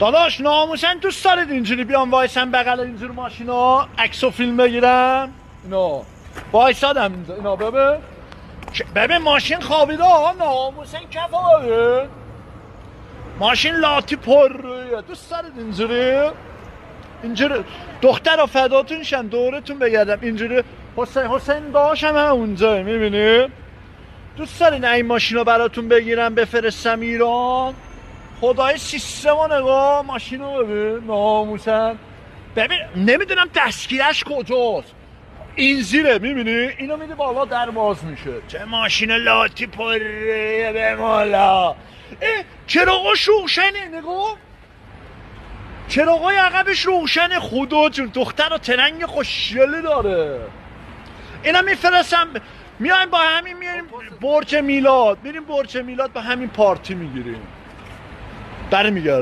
داداش ناموسن دوست دارید اینجوری بیام وایسم بغل اینجور ماشینا عکس و فیلم بگیرم؟ اینا وایسادم اینجا، اینا ببین ماشین خوابیده ها، ناموسن کفایه ماشین لاتی پره. دوست دارید اینجوری دختر فداتون شم دورتون بگردم اینجوری. حسین داشتم اونجا میبینی؟ دوست دارین این ماشین رو براتون بگیرم بفرستم ایران؟ خدای سیستم رو نگاه، ماشین رو ببین ناموسن. ببین نمیدونم دستگیرش کجاست، این زیره میبینی؟ اینو میدی بالا در باز میشه. چه ماشین لاتی پره به مالا. چراغاش روشنه، نگاه چراغای عقبش روشنه. خدا جون دختر رو ترنگ خوشگلی داره. اینا میفرستم میایم با همین میاریم برج میلاد، میریم برج میلاد با همین پارتی میگیریم برمیگردیم.